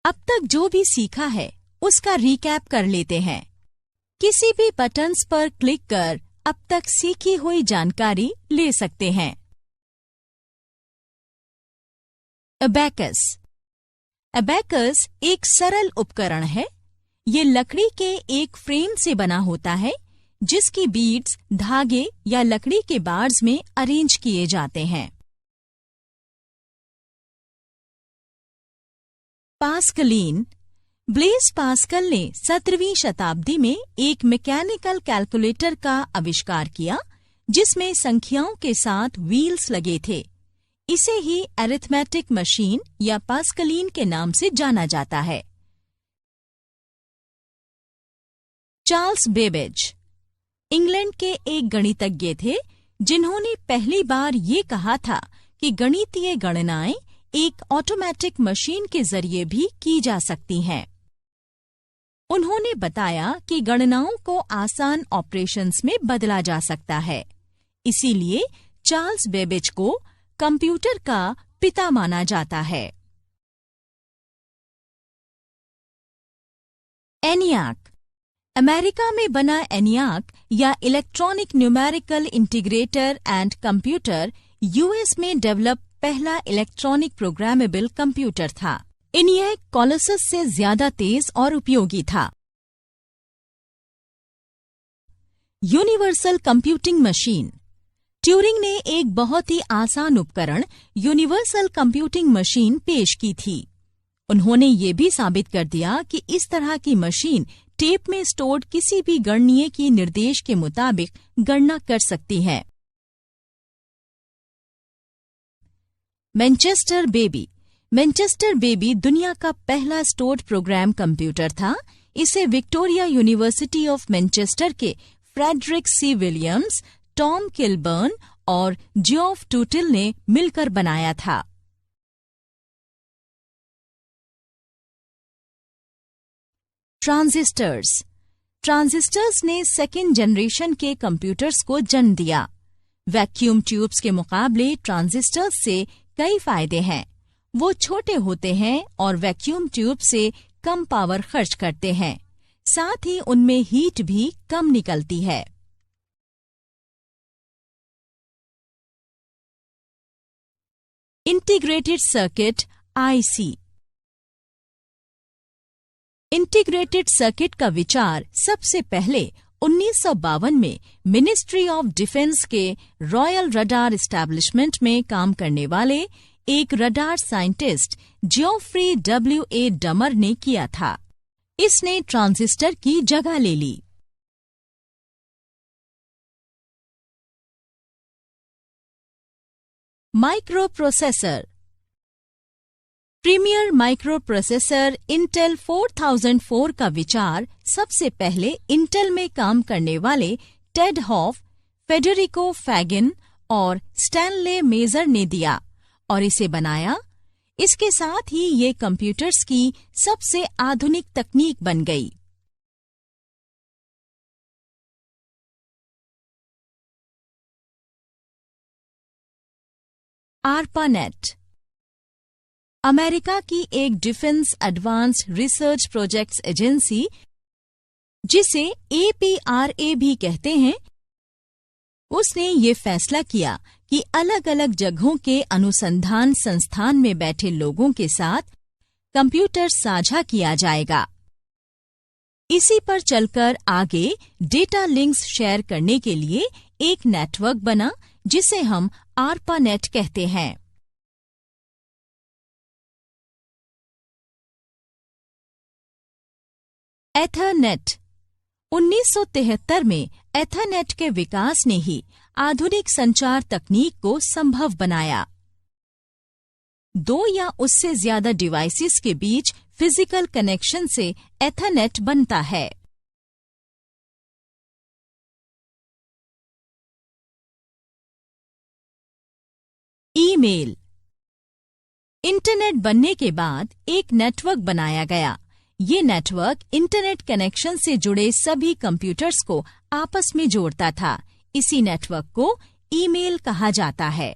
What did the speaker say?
अब तक जो भी सीखा है उसका रिकैप कर लेते हैं। किसी भी बटन्स पर क्लिक कर अब तक सीखी हुई जानकारी ले सकते हैं। अबैकस। अबैकस एक सरल उपकरण है। ये लकड़ी के एक फ्रेम से बना होता है जिसकी बीड्स धागे या लकड़ी के बार्स में अरेंज किए जाते हैं। पास्कलीन। ब्लेस पास्कल ने 17वीं शताब्दी में एक मैकेनिकल कैलकुलेटर का आविष्कार किया जिसमें संख्याओं के साथ व्हील्स लगे थे। इसे ही अरिथमेटिक मशीन या पास्कलीन के नाम से जाना जाता है। चार्ल्स बेबेज इंग्लैंड के एक गणितज्ञ थे जिन्होंने पहली बार ये कहा था कि गणितीय गणनाएं एक ऑटोमेटिक मशीन के जरिए भी की जा सकती हैं। उन्होंने बताया कि गणनाओं को आसान ऑपरेशंस में बदला जा सकता है। इसीलिए चार्ल्स बेबेज को कंप्यूटर का पिता माना जाता है। एनियाक। अमेरिका में बना एनियाक या electronic numerical integrator and computer US में डेवलप पहला इलेक्ट्रॉनिक प्रोग्रामेबल कंप्यूटर था। ENIAC कोलोसस से ज्यादा तेज और उपयोगी था। Universal computing machine. ट्यूरिंग ने एक बहुत ही आसान उपकरण यूनिवर्सल कंप्यूटिंग मशीन पेश की थी। उन्होंने ये भी साबित कर दिया कि इस तरह की मशीन टेप में स्टोर्ड किसी भी गणनीय की निर्देश के मुताबिक गणना कर सकती है। Manchester baby. मैनचेस्टर बेबी दुनिया का पहला स्टोर्ड प्रोग्राम कंप्यूटर था। इसे विक्टोरिया यूनिवर्सिटी ऑफ मैनचेस्टर के Frederic C Williams, Tom Kilburn और जियोफ टूटिल ने मिलकर बनाया था। ट्रांजिस्टर्स। ट्रांजिस्टर्स ने सेकेंड जनरेशन के कंप्यूटर्स को जन्म दिया। वैक्यूम ट्यूब्स के मुकाबले ट्रांजिस्टर्स से कई फायदे हैं। वो छोटे होते हैं और वैक्यूम ट्यूब से कम पावर खर्च करते हैं। साथ ही उनमें हीट भी कम निकलती है। Integrated circuit IC. Integrated circuit का विचार सबसे पहले 1952 में मिनिस्ट्री ऑफ डिफेंस के रॉयल रडार एस्टैब्लिशमेंट में काम करने वाले एक रडार साइंटिस्ट जियोफ्री W.A. डमर ने किया था। इसने ट्रांजिस्टर की जगह ले ली। Microprocessor. Premier microprocessor Intel 4004 का विचार सबसे पहले इंटेल में काम करने वाले टेड हॉफ, फेडेरिको फैगिन और स्टैनले मेजर ने दिया और इसे बनाया। इसके साथ ही ये कंप्यूटर्स की सबसे आधुनिक तकनीक बन गई। ARPANET अमेरिका की एक defence advanced research projects agency, जिसे APRA भी कहते हैं, उसने ये फैसला किया कि अलग अलग जगहों के अनुसंधान संस्थान में बैठे लोगों के साथ कंप्यूटर साझा किया जाएगा। इसी पर चलकर आगे डेटा लिंक्स शेयर करने के लिए एक नेटवर्क बना जिसे हम ARPANET कहते हैं। एथरनेट। 1973 में एथरनेट के विकास ने ही आधुनिक संचार तकनीक को संभव बनाया। 2 या उससे ज्यादा डिवाइसेस के बीच फिजिकल कनेक्शन से एथरनेट बनता है। ईमेल। इंटरनेट बनने के बाद एक नेटवर्क बनाया गया। ये नेटवर्क इंटरनेट कनेक्शन से जुड़े सभी कंप्यूटर्स को आपस में जोड़ता था। इसी नेटवर्क को ईमेल कहा जाता है।